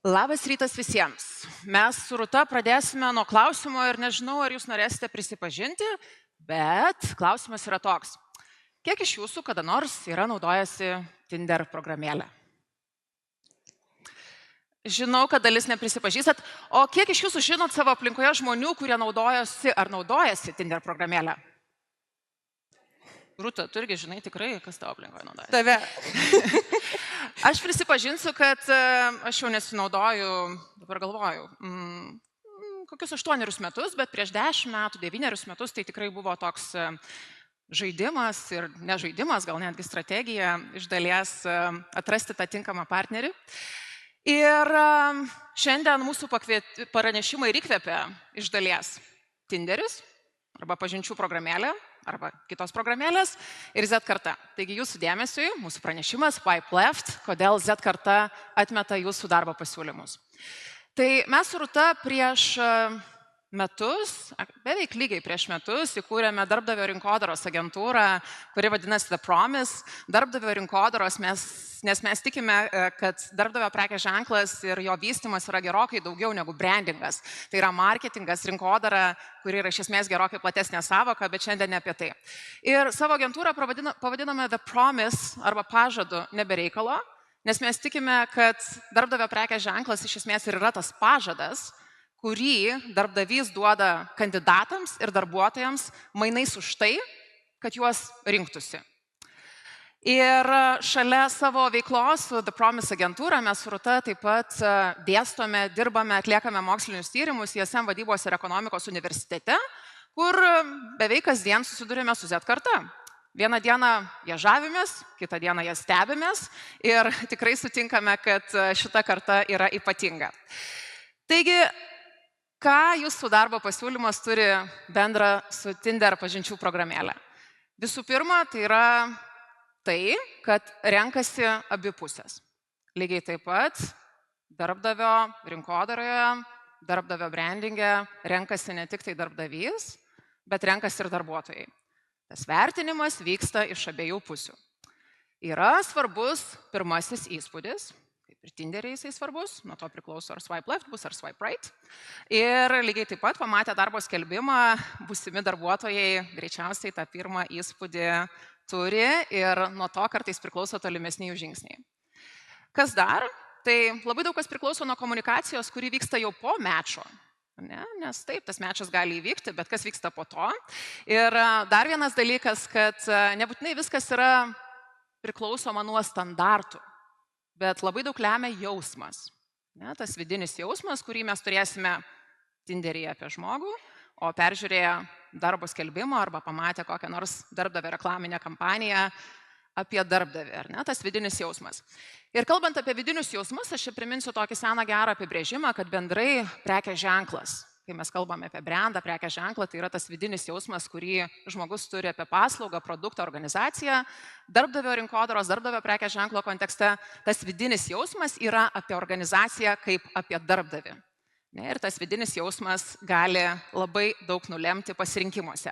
Labas rytas visiems. Mes su Rūta pradėsime nuo klausimo ir nežinau, ar jūs norėsite prisipažinti, bet klausimas yra toks. Kiek iš jūsų kada nors yra naudojasi Tinder programėlę? Žinau, kad dalis neprisipažįstat, o kiek iš jūsų žinot savo aplinkoje žmonių, kurie naudojasi ar naudojasi Tinder programėlę? Rūta, tu irgi žinai tikrai, kas tavo aplinkoje naudojasi? Tave. Aš prisipažinsiu, kad aš jau nesinaudoju, dabar galvoju, kokius 8 metus, bet prieš 10 metų, 9 metus tai tikrai buvo toks žaidimas ir nežaidimas, gal netgi strategija iš dalies atrasti tą tinkamą partnerį. Ir šiandien mūsų pranešimai ir įkvėpia iš dalies Tinderis arba pažinčių programėlė arba kitos programėlės ir Z karta. Taigi jūsų dėmesiui mūsų pranešimas Swipe Left, kodėl Z karta atmeta jūsų darbo pasiūlymus. Tai mes su Rūta prieš metus, beveik lygiai prieš metus, įkūrėme darbdavio rinkodaros agentūrą, kuri vadinasi The Promise. Darbdavio rinkodaros nes mes tikime, kad darbdavio prekės ženklas ir jo vystymas yra gerokai daugiau negu brandingas. Tai yra marketingas, rinkodara, kuri yra iš esmės gerokai platesnė savoka, bet šiandien ne apie tai. Ir savo agentūrą pavadiname The Promise arba pažadu nebereikalo, nes mes tikime, kad darbdavio prekės ženklas iš esmės ir yra tas pažadas, kurį darbdavys duoda kandidatams ir darbuotojams mainais už tai, kad juos rinktųsi. Ir šalia savo veiklos su The Promise agentūra mes su Rūta taip pat dėstome, dirbame, atliekame mokslinius tyrimus ISM vadybos ir ekonomikos universitete, kur beveik kasdien susidurime su Z karta. Vieną dieną ją žavimės, kitą dieną ją stebimės ir tikrai sutinkame, kad šita karta yra ypatinga. Taigi, ką jūsų darbo pasiūlymas turi bendra su Tinder pažinčių programėlė? Visų pirma, tai yra tai, kad renkasi abi pusės. Lygiai taip pat darbdavio rinkodaroje, darbdavio brandinge renkasi ne tik tai darbdavys, bet renkasi ir darbuotojai. Tas vertinimas vyksta iš abiejų pusių. Yra svarbus pirmasis įspūdis. Ir Tinderį jisai svarbus, nuo to priklauso ar Swipe Left bus, ar Swipe Right. Ir lygiai taip pat pamatę darbo skelbimą, būsimi darbuotojai greičiausiai tą pirmą įspūdį turi ir nuo to kartais priklauso tolimesni jų žingsniai. Kas dar? Tai labai daug kas priklauso nuo komunikacijos, kuri vyksta jau po mečo. Nes taip, tas mečas gali įvykti, bet kas vyksta po to. Ir dar vienas dalykas, kad nebūtinai viskas yra priklausoma nuo standartų. Bet labai daug lemia jausmas. Tas vidinis jausmas, kurį mes turėsime Tinderyje apie žmogų, o peržiūrėję darbo skelbimą arba pamatę kokią nors darbdavio reklaminę kampaniją apie darbdavį. Tas vidinis jausmas. Ir kalbant apie vidinius jausmus, aš čia priminsiu tokį seną gerą apibrėžimą, kad bendrai prekės ženklas. Kai mes kalbame apie brandą, prekės ženklą, tai yra tas vidinis jausmas, kurį žmogus turi apie paslaugą, produktą, organizaciją. Darbdavio rinkodaros, darbdavio prekės ženklo kontekste tas vidinis jausmas yra apie organizaciją kaip apie darbdavį. Ir tas vidinis jausmas gali labai daug nulemti pasirinkimuose.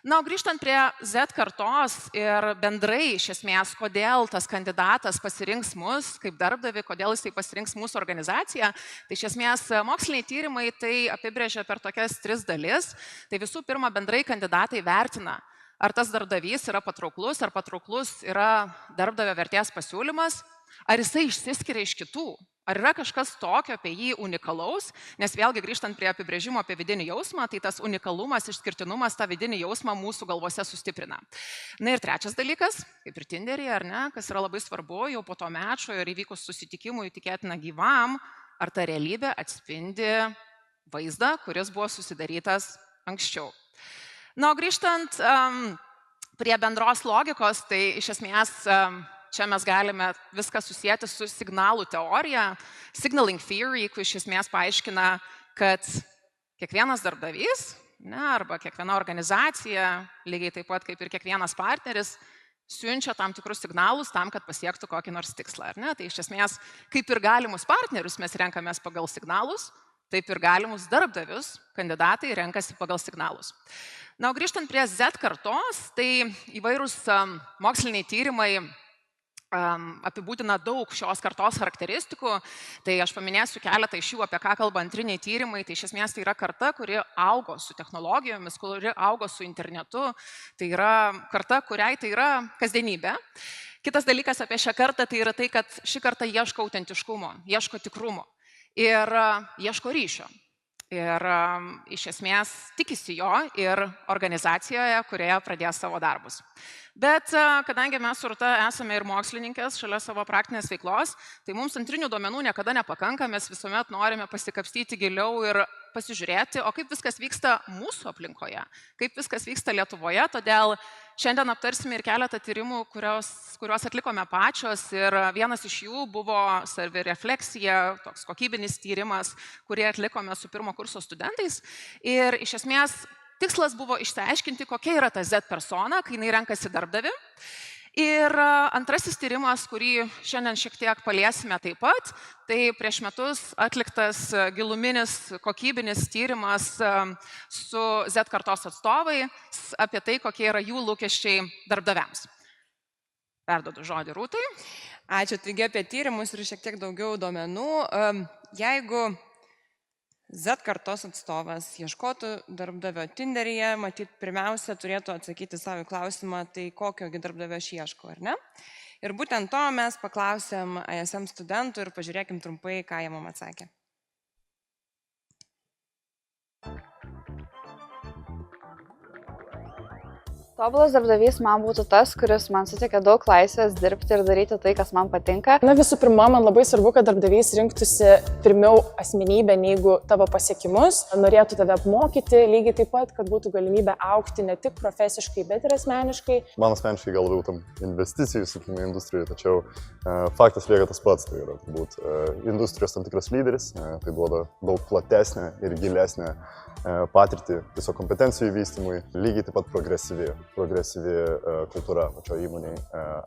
Na, o grįžtant prie Z kartos ir bendrai iš esmės, kodėl tas kandidatas pasirinks mus kaip darbdavį, kodėl jisai pasirinks mūsų organizaciją, tai iš esmės moksliniai tyrimai tai apibrėžia per tokias 3 dalis. Tai visų pirma, bendrai kandidatai vertina, ar tas darbdavys yra patrauklus, ar patrauklus yra darbdavio vertės pasiūlymas, ar jisai išsiskiria iš kitų. Ar yra kažkas tokio apie jį unikalaus, nes vėlgi grįžtant prie apibrėžimo apie vidinį jausmą, tai tas unikalumas, išskirtinumas tą vidinį jausmą mūsų galvose sustiprina. Na ir trečias dalykas, kaip ir Tinderyje, kas yra labai svarbu, jau po to mečo ir įvykus susitikimui tikėtina gyvam, ar ta realybė atspindi vaizdą, kuris buvo susidarytas anksčiau. Na, o grįžtant prie bendros logikos, tai iš esmės čia mes galime viską susijęti su signalų teorija, signaling theory, kur iš esmės paaiškina, kad kiekvienas darbdavys arba kiekviena organizacija, lygiai taip pat kaip ir kiekvienas partneris, siunčia tam tikrus signalus tam, kad pasiektų kokį nors tikslą. Tai iš esmės, kaip ir galimus partnerius mes renkamės pagal signalus, taip ir galimus darbdavius kandidatai renkasi pagal signalus. Na, o grįžtant prie Z kartos, tai įvairūs moksliniai tyrimai apibūdina daug šios kartos charakteristikų, tai aš paminėsiu keletą iš jų, apie ką kalba antriniai tyrimai. Tai iš esmės tai yra karta, kuri augo su technologijomis, kuri augo su internetu, tai yra karta, kuriai tai yra kasdienybė. Kitas dalykas apie šią kartą tai yra tai, kad ši karta ieško autentiškumo, ieško tikrumo ir ieško ryšio. Ir iš esmės tikisi jo ir organizacijoje, kurioje pradės savo darbus. Bet kadangi mes su Rūta esame ir mokslininkės šalia savo praktinės veiklos, tai mums antrinių duomenų niekada nepakanka, mes visuomet norime pasikapstyti giliau ir pasižiūrėti, o kaip viskas vyksta mūsų aplinkoje, kaip viskas vyksta Lietuvoje. Todėl šiandien aptarsime ir keletą tyrimų, kuriuos atlikome pačios, ir vienas iš jų buvo savirefleksija, toks kokybinis tyrimas, kurį atlikome su pirmo kurso studentais. Ir iš esmės tikslas buvo išsiaiškinti, kokia yra ta Z persona, kai jinai renkasi darbdavį. Ir antrasis tyrimas, kurį šiandien šiek tiek paliesime taip pat, tai prieš metus atliktas giluminis kokybinis tyrimas su Z kartos atstovais apie tai, kokie yra jų lūkesčiai darbdaviams. Perduodu žodį Rūtai. Ačiū, taigi apie tyrimus ir šiek tiek daugiau duomenų. Jeigu Z kartos atstovas ieškotų darbdavio Tinderyje, matyt, pirmiausia turėtų atsakyti savo klausimą, tai kokiogi darbdavio aš ieškau, ar ne? Ir būtent to mes paklausėm ISM studentų ir pažiūrėkim trumpai, ką jie mums atsakė. Tobulas darbdavys man būtų tas, kuris man suteikia daug laisvės dirbti ir daryti tai, kas man patinka. Visų pirma, man labai svarbu, kad darbdavys rinktųsi pirmiau asmenybę negu tavo pasiekimus, norėtų tave apmokyti, lygiai taip pat, kad būtų galimybė augti ne tik profesiškai, bet ir asmeniškai. Man asmeniškai gal labiau tam investicijų, sakykime, industrijoje, tačiau faktas lieka tas pats, tai yra turbūt industrijos tam tikras lyderis, tai duoda daug platesnę ir gilesnę patirtį tiesiog kompetencijų vystymui, lygiai taip pat progresyvi kultūra pačio įmoniai,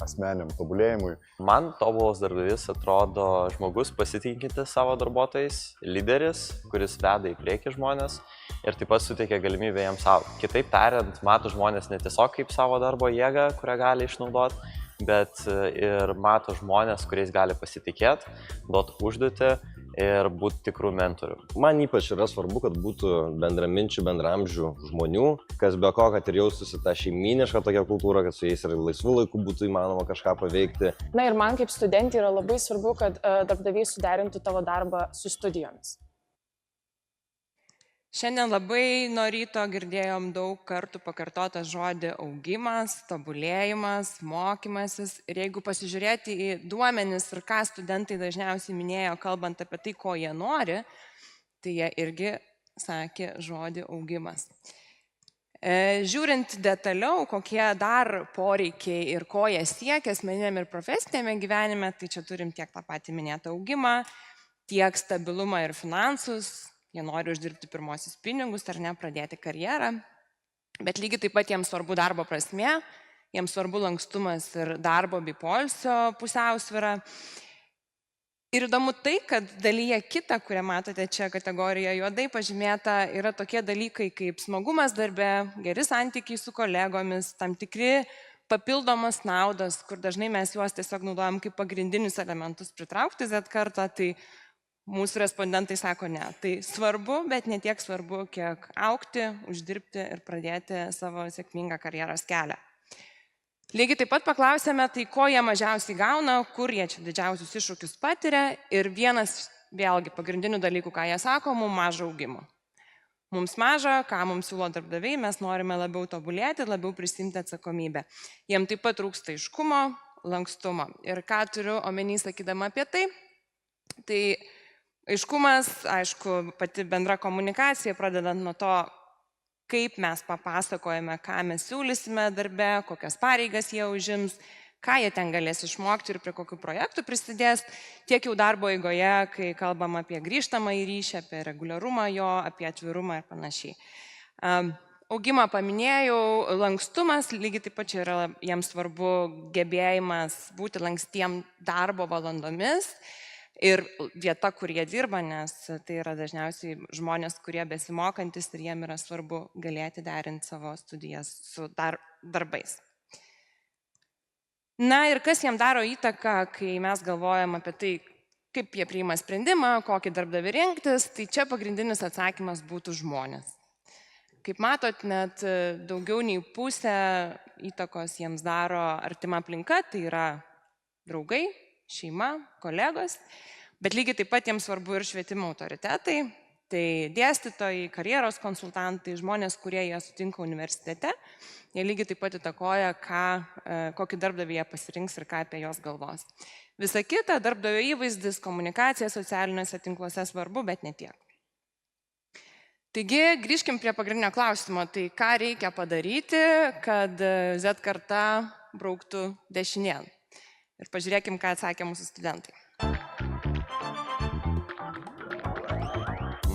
asmeniam tobulėjimui. Man tobulas darbdavys atrodo žmogus pasitikintis savo darbuotojais, lyderis, kuris veda į priekį žmonės ir taip pat suteikia galimybę jiems augti. Kitaip tariant, mato žmonės ne tiesiog kaip savo darbo jėgą, kurią gali išnaudoti, bet ir mato žmonės, kuriais gali pasitikėti, duoti užduotį ir būti tikrų mentorių. Man ypač yra svarbu, kad būtų bendraminčių, bendramžių žmonių, kas be ko, kad ir jaustųsi tą šeimynišką tokią kultūrą, kad su jais ir laisvų laikų būtų įmanoma kažką paveikti. Na ir man kaip studentė yra labai svarbu, kad darbdavys suderintų tavo darbą su studijomis. Šiandien labai nuo ryto girdėjom daug kartų pakartotą žodį augimas, tobulėjimas, mokymasis. Ir jeigu pasižiūrėti į duomenis ir ką studentai dažniausiai minėjo, kalbant apie tai, ko jie nori, tai jie irgi sakė žodį augimas. Žiūrint detaliau, kokie dar poreikiai ir ko jie siekia asmeniniame ir profesinėme gyvenime, tai čia turim tiek tą patį minėtą augimą, tiek stabilumą ir finansus. Jie nori uždirbti pirmosius pinigus ar ne, pradėti karjerą, bet lygiai taip pat jiems svarbu darbo prasmė, jiems svarbu lankstumas ir darbo bei poilsio pusiausvyra. Ir įdomu tai, kad dalyje kita, kurią matote čia kategorijoje juodai pažymėta, yra tokie dalykai kaip smagumas darbe, geri santykiai su kolegomis, tam tikri papildomos naudos, kur dažnai mes juos tiesiog naudojam kaip pagrindinius elementus pritraukti Z kartą, tai mūsų respondentai sako ne. Tai svarbu, bet ne tiek svarbu, kiek augti, uždirbti ir pradėti savo sėkmingą karjeros kelią. Lygiai taip pat paklausėme, tai ko jie mažiausiai gauna, kur jie čia didžiausius iššūkius patiria. Ir vienas, vėlgi, pagrindinių dalykų, ką jie sako, mums maža augimo. Mums maža, ką mums siūlo darbdaviai, mes norime labiau tobulėti, labiau prisimti atsakomybę. Jiem taip pat trūksta aiškumo, lankstumo. Ir ką turiu omeny sakydama apie tai, tai aiškumas, aišku, pati bendra komunikacija, pradedant nuo to, kaip mes papasakojame, ką mes siūlysime darbe, kokias pareigas jie užims, ką jie ten galės išmokti ir prie kokių projektų prisidės, tiek jau darbo eigoje, kai kalbam apie grįžtamą į ryšį, apie reguliarumą jo, apie atvirumą ir panašiai. Augimą paminėjau, lankstumas, lygiai taip pat čia yra jiems svarbu gebėjimas būti lankstiem darbo valandomis. Ir vieta, kur jie dirba, nes tai yra dažniausiai žmonės, kurie besimokantis ir jiem yra svarbu galėti derinti savo studijas su darbais. Na ir kas jiem daro įtaką, kai mes galvojam apie tai, kaip jie priima sprendimą, kokį darbdavį rinktis, tai čia pagrindinis atsakymas būtų žmonės. Kaip matot, net daugiau nei pusę įtakos jiems daro artima aplinka, tai yra draugai, šeima, kolegos, bet lygiai taip pat jiems svarbu ir švietimo autoritetai, tai dėstytojai, karjeros konsultantai, žmonės, kurie jie sutinka universitete, jie lygiai taip pat įtakoja, kokį darbdavį jie pasirinks ir ką apie jos galvos. Visa kita, darbdavio įvaizdis, komunikacija socialiniuose tinkluose svarbu, bet ne tiek. Taigi, grįžkim prie pagrindinio klausimo. Tai ką reikia padaryti, kad Z karta brauktų dešinėn? Ir pažiūrėkim, ką atsakė mūsų studentai.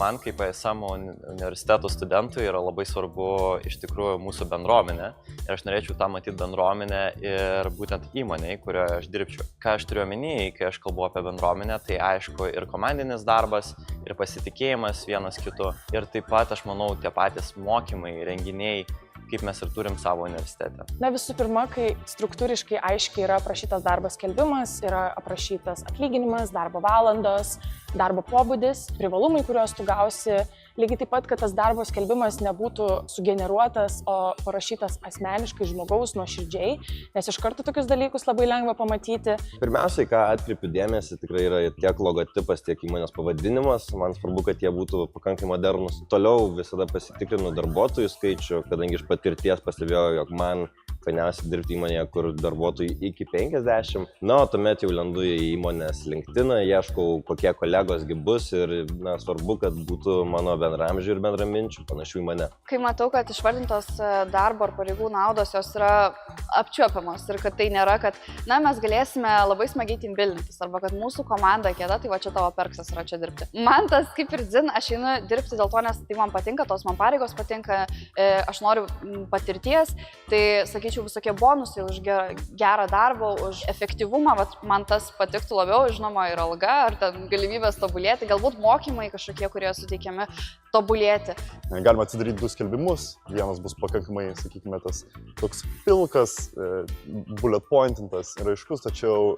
Man kaip ISM universiteto studentui yra labai svarbu iš tikrųjų mūsų bendruomenė ir aš norėčiau tą matyti bendruomenę ir būtent įmonėje, kurioje aš dirbčiau. Ką aš turiu omenyje, kai aš kalbu apie bendruomenę, tai aišku ir komandinis darbas, ir pasitikėjimas vienas kitu ir taip pat aš manau tie patys mokymai, renginiai, kaip mes ir turim savo universitete. Na visų pirma, kai struktūriškai aiškiai yra aprašytas darbo skelbimas, yra aprašytas atlyginimas, darbo valandos, darbo pobūdis, privalumai, kuriuos tu gausi, lygiai taip pat, kad tas darbo skelbimas nebūtų sugeneruotas, o parašytas asmeniškai žmogaus nuoširdžiai, nes iš karto tokius dalykus labai lengva pamatyti. Pirmiausiai, ką atkreipiu dėmesį, tikrai yra tiek logotipas, tiek įmonės pavadinimas. Man svarbu, kad jie būtų pakankamai modernus. Toliau visada pasitikrinu darbuotojų skaičių, kadangi iš patirties pastebėjau, jog man fainiausia dirbti įmonėje, kur darbuotojų iki 50. Na, o tuomet jau lendu į įmonės LinkedIn, ieškau, kokie kolegosgi bus ir svarbu, kad būtų mano bendramžių ir bendraminčių panašių į mane. Kai matau, kad išvardintos darbo ar pareigų naudos jos yra apčiuopiamos ir kad tai nėra, kad mes galėsime labai smagiai timbilintis arba kad mūsų komanda kieta, tai va čia tavo perksas yra čia dirbti. Man tas kaip ir dzin, aš einu dirbti dėl to, nes tai man patinka, tos man pareigos patinka, aš noriu patirties, tai sakyčiau visokie bonusai už gerą darbą, už efektyvumą, man tas patiktų labiau, žinoma, ir alga, ar ten galimybės tobulėti, galbūt mokymai kažkokie, kurie suteikiami tobulėti. Galima atsidaryti 2 skelbimus, vienas bus pakankamai, sakykime, tas toks pilkas, bullet pointintas ir aiškus, tačiau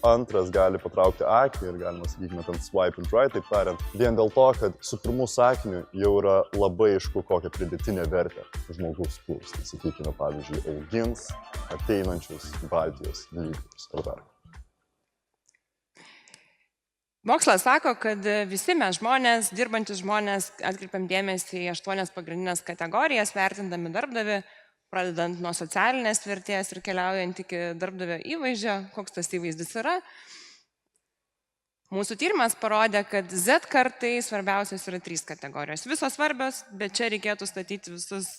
antras gali patraukti akį ir galima, sakykime, ten swipe and right, taip tariant, vien dėl to, kad su pirmu sakiniu jau yra labai aišku, kokią pridėtinę vertę žmogus kurs. Tai, sakykime, pavyzdžiui, augins ateinančius Baltijos lyderius. Ar dar? Mokslas sako, kad visi mes žmonės, dirbantis žmonės, atkreipiam dėmesį į 8 pagrindinės kategorijas, vertindami darbdavį, pradedant nuo socialinės vertės ir keliaujant iki darbdavio įvaizdžio, koks tas įvaizdis yra. Mūsų tyrimas parodė, kad Z kartai svarbiausios yra 3 kategorijos. Visos svarbios, bet čia reikėtų statyti visus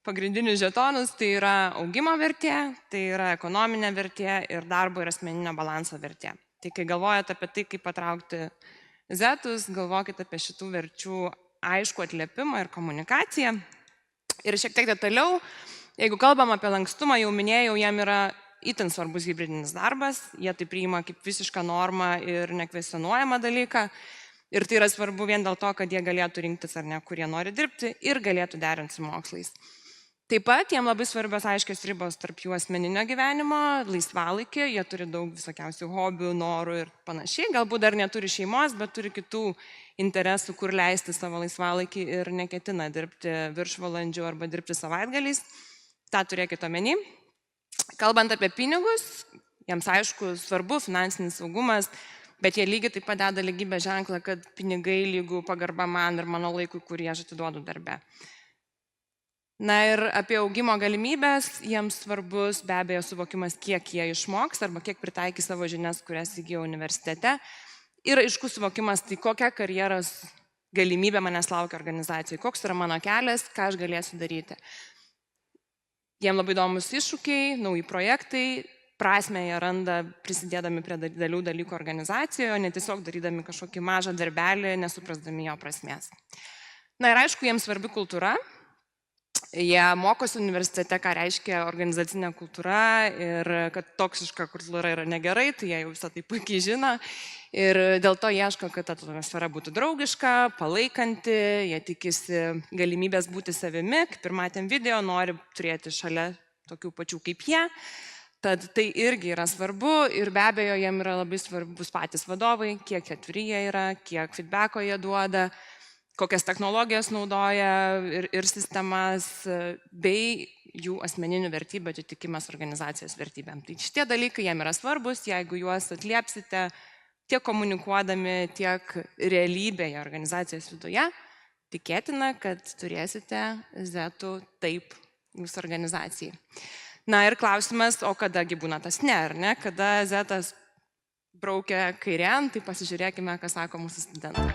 pagrindinius žetonus, tai yra augimo vertė, tai yra ekonominė vertė ir darbo ir asmeninio balanso vertė. Tai kai galvojate apie tai, kaip patraukti Zetus, galvokite apie šitų verčių aišku atliepimą ir komunikaciją. Ir šiek tiek detaliau, jeigu kalbam apie lankstumą, jau minėjau, jam yra itin svarbus hybridinis darbas, jie tai priima kaip visišką normą ir nekvestionuojamą dalyką. Ir tai yra svarbu vien dėl to, kad jie galėtų rinktis ar ne, kur jie nori dirbti ir galėtų derinti su mokslais. Taip pat jiem labai svarbios aiškios ribos tarp jų asmeninio gyvenimo, laisvalaikio, jie turi daug visokiausių hobių, norų ir panašiai. Galbūt dar neturi šeimos, bet turi kitų interesų, kur leisti savo laisvalaikį ir neketina dirbti viršvalandžių arba dirbti savaitgaliais. Ta turėkite omeny. Kalbant apie pinigus, jiems aišku svarbu finansinis saugumas, bet jie lygiai taip pat deda lygybės ženklą, kad pinigai lygų pagarba man ir mano laikui, kurį aš atiduodu darbe. Na ir apie augimo galimybės, jiems svarbus be abejo suvokimas, kiek jie išmoks arba kiek pritaikys savo žinias, kurias įgijo universitete. Ir aiškus suvokimas, tai kokia karjeros galimybė manęs laukia organizacijai, koks yra mano kelias, ką aš galėsiu daryti. Jiems labai įdomus iššūkiai, nauji projektai, prasmę jie randa prisidėdami prie didelių dalykų organizacijoje, o ne tiesiog darydami kažkokį mažą darbelį, nesuprasdami jo prasmės. Na ir aišku, jiems svarbi kultūra. Jie mokosi universitete, ką reiškia organizacinė kultūra ir kad toksiška kultūra yra negerai, tai jie jau visą tai puikiai žino. Ir dėl to ieško, kad atmosfera būtų draugiška, palaikanti, jie tikisi galimybės būti savimi, kaip ir matėm video, nori turėti šalia tokių pačių kaip jie. Tad tai irgi yra svarbu ir be abejo jiem yra labai svarbus patys vadovai, kiek atviri jie yra, kiek feedbacko jie duoda, kokias technologijas naudoja ir sistemas, bei jų asmeninių vertybių atitikimas organizacijos vertybėm. Tai šitie dalykai jiem yra svarbus, jeigu juos atliepsite tiek komunikuodami, tiek realybėje organizacijos viduje, tikėtina, kad turėsite zetų taip jūsų organizacijai. Na ir klausimas, o kadagi būna tas ne, ar ne? Kada zetas braukia kairėn, tai pasižiūrėkime, ką sako mūsų studentai.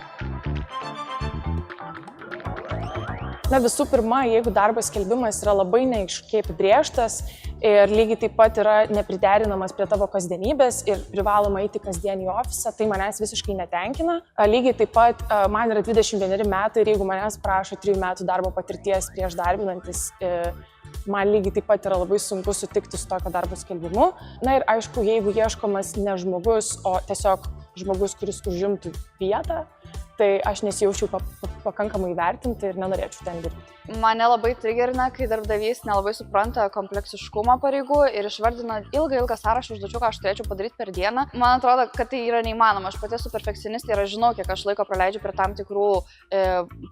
Na visų pirma, jeigu darbo skelbimas yra labai neaiškiai apibrėžtas ir lygiai taip pat yra nepriderinamas prie tavo kasdienybės ir privaloma eiti kasdien į ofisą, tai manęs visiškai netenkina. Lygiai taip pat man yra 21 metai ir jeigu manęs prašo 3 metų darbo patirties prieš darbinantis, man lygiai taip pat yra labai sunku sutikti su tokio darbo skelbimu. Na ir aišku, jeigu ieškomas ne žmogus, o tiesiog žmogus, kuris užimtų vietą, tai aš nesijaučiau pakankamai įvertinti ir nenorėčiau ten dirbti. Mane labai trigerina, kai darbdavys nelabai supranta kompleksiškumo pareigų ir išvardina ilgą sąrašą užduočių, ką aš turėčiau padaryti per dieną. Man atrodo, kad tai yra neįmanoma. Aš pati esu perfekcionistė ir aš žinau, kiek aš laiko praleidžiu prie tam tikrų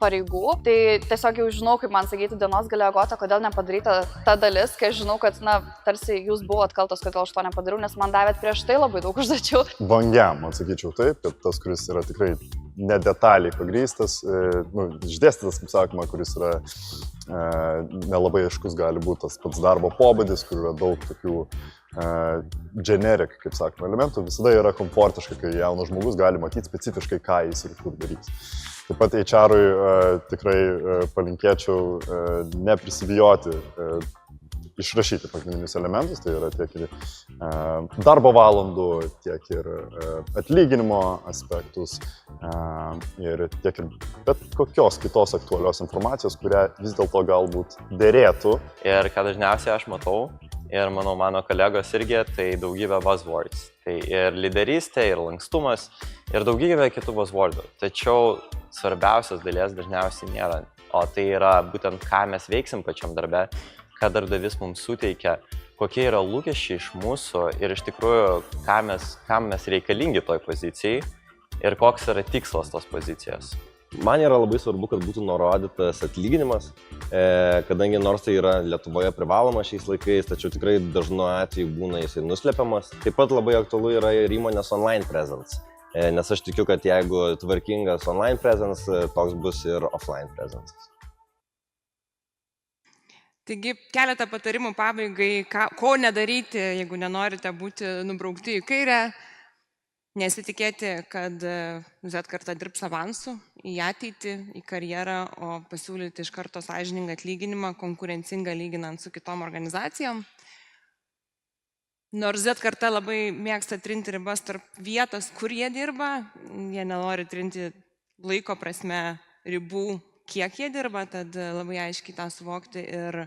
pareigų. Tai tiesiog jau žinau, kaip man sakyti dienos gale, Agota, kodėl nepadaryta ta dalis, kai aš žinau, kad, tarsi jūs buvot kaltas, kodėl aš to nepadariau, nes man davėt prieš tai labai daug užduočių. Vangiam, atsakyčiau taip, kad tas, kuris yra tikrai nedetaliai pagrįstas, išdėstytas, kaip sakoma, kuris yra nelabai aiškus, gali būti tas pats darbo pobūdis, kur yra daug tokių generic, kaip sakoma, elementų, visada yra komfortiška, kai jaunas žmogus gali matyti specifiškai, ką jis ir kur darys. Taip pat HR-ui tikrai palinkėčiau neprisibijoti išrašyti pagrindinius elementus, tai yra tiek ir darbo valandų, tiek ir atlyginimo aspektus ir tiek ir bet kokios kitos aktualios informacijos, kurią vis dėlto galbūt dėrėtų. Ir ką dažniausiai aš matau, ir manau mano kolegos irgi, tai daugybė buzzwords. Tai ir lyderystė, ir lankstumas, ir daugybė kitų buzzwordų. Tačiau svarbiausios dalies dažniausiai nėra, o tai yra būtent ką mes veiksim pačiam darbe, ką darbdavys mums suteikia, kokie yra lūkesčiai iš mūsų ir iš tikrųjų, kam mes reikalingi toj pozicijai ir koks yra tikslas tos pozicijos. Man yra labai svarbu, kad būtų nurodytas atlyginimas, kadangi nors tai yra Lietuvoje privaloma šiais laikais, tačiau tikrai dažnu atveju būna jisai nuslepiamas. Taip pat labai aktualu yra ir įmonės online presence, nes aš tikiu, kad jeigu tvarkingas online presence, toks bus ir offline presence. Taigi keletą patarimų pabaigai, ko nedaryti, jeigu nenorite būti nubraukti į kairę, nesitikėti, kad Z karta dirbs avansų į ateitį, į karjerą, o pasiūlyti iš karto sąžiningą atlyginimą, konkurencingą lyginant su kitom organizacijom. Nors Z karta labai mėgsta trinti ribas tarp vietos, kur jie dirba, jie nenori trinti laiko prasme ribų, kiek jie dirba, tad labai aiškiai tą suvokti ir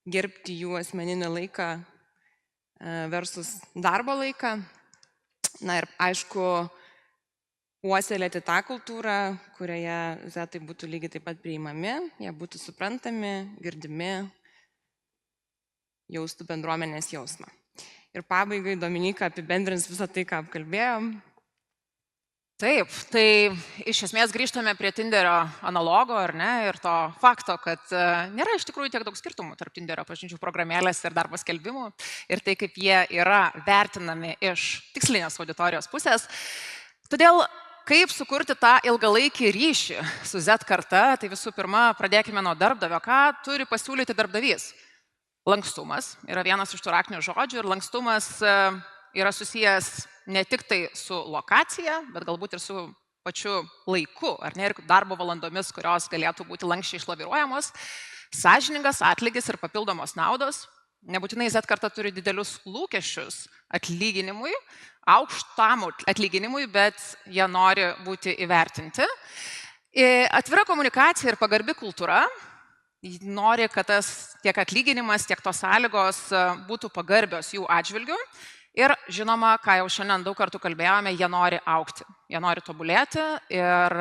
gerbti jų asmeninį laiką versus darbo laiką. Na ir aišku, puoselėti tą kultūrą, kurioje zetai būtų lygiai taip pat priimami, jie būtų suprantami, girdimi, jaustų bendruomenės jausmą. Ir pabaigai Dominyka apibendrins visą tai, ką apkalbėjom. Taip, tai iš esmės grįžtame prie Tinderio analogo, ar ne, ir to fakto, kad nėra iš tikrųjų tiek daug skirtumų tarp Tinderio pažinčių programėlės ir darbo skelbimų ir tai, kaip jie yra vertinami iš tikslinės auditorijos pusės. Todėl, kaip sukurti tą ilgalaikį ryšį su Z karta, tai visų pirma, pradėkime nuo darbdavio, ką turi pasiūlyti darbdavys. Lankstumas yra vienas iš tų raktinių žodžių ir lankstumas yra susijęs ne tik tai su lokacija, bet galbūt ir su pačiu laiku, ar ne, ir darbo valandomis, kurios galėtų būti lankščiai išlaviruojamos, sąžiningas atlygis ir papildomos naudos. Nebūtinai Z karta turi didelius lūkesčius atlyginimui, aukštam atlyginimui, bet jie nori būti įvertinti. Atvira komunikacija ir pagarbi kultūra. Nori, kad tas tiek atlyginimas, tiek tos sąlygos būtų pagarbios jų atžvilgių. Ir žinoma, ką jau šiandien daug kartų kalbėjome, jie nori augti, jie nori tobulėti ir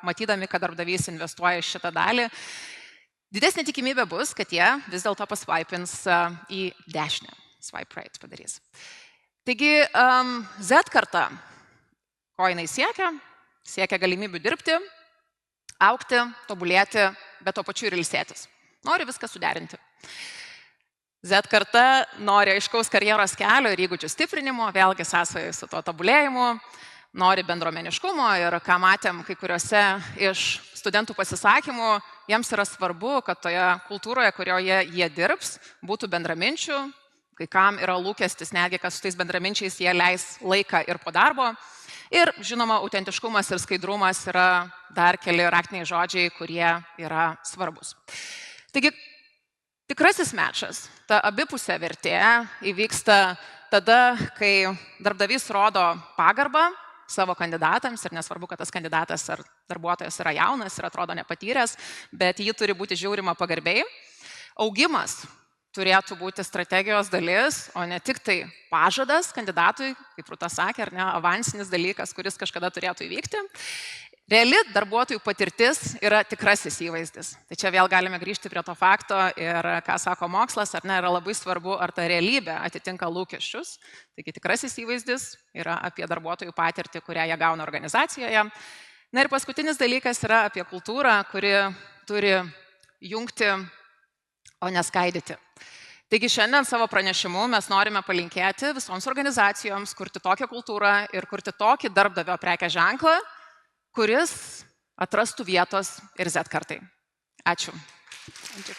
matydami, kad darbdavys investuoja į šitą dalį, didesnė tikimybė bus, kad jie vis dėlto pasvaipins į dešinę. swipe right padarys. Taigi, Z karta, ko jinai siekia? Siekia galimybių dirbti, augti, tobulėti, bet tuo pačiu ir ilsėtis. Nori viską suderinti. Z karta nori aiškaus karjeros kelio ir įgūdžių stiprinimo, vėlgi sąsajai su tuo tobulėjimu, nori bendruomeniškumo ir ką matėm kai kuriuose iš studentų pasisakymų, jiems yra svarbu, kad toje kultūroje, kurioje jie dirbs, būtų bendraminčių, kai kam yra lūkestis netgi, kad su tais bendraminčiais jie leis laiką ir po darbo. Ir žinoma, autentiškumas ir skaidrumas yra dar keli raktiniai žodžiai, kurie yra svarbus. Taigi, tikrasis mečas, ta abipusė vertė įvyksta tada, kai darbdavys rodo pagarbą savo kandidatams ir nesvarbu, kad tas kandidatas ar darbuotojas yra jaunas ir atrodo nepatyręs, bet jį turi būti žiūrima pagarbiai. Augimas turėtų būti strategijos dalis, o ne tik tai pažadas kandidatui, kaip Rūta sakė, ar ne, avansinis dalykas, kuris kažkada turėtų įvykti. Reali darbuotojų patirtis yra tikrasis įvaizdis. Tai čia vėl galime grįžti prie to fakto ir ką sako mokslas, ar ne, yra labai svarbu, ar ta realybė atitinka lūkesčius. Taigi tikrasis įvaizdis yra apie darbuotojų patirtį, kurią jie gauna organizacijoje. Na ir paskutinis dalykas yra apie kultūrą, kuri turi jungti, o neskaidyti. Taigi šiandien savo pranešimu mes norime palinkėti visoms organizacijoms kurti tokią kultūrą ir kurti tokį darbdavio prekės ženklą, kuris atrastų vietos ir Z kartai. Ačiū. Ačiū.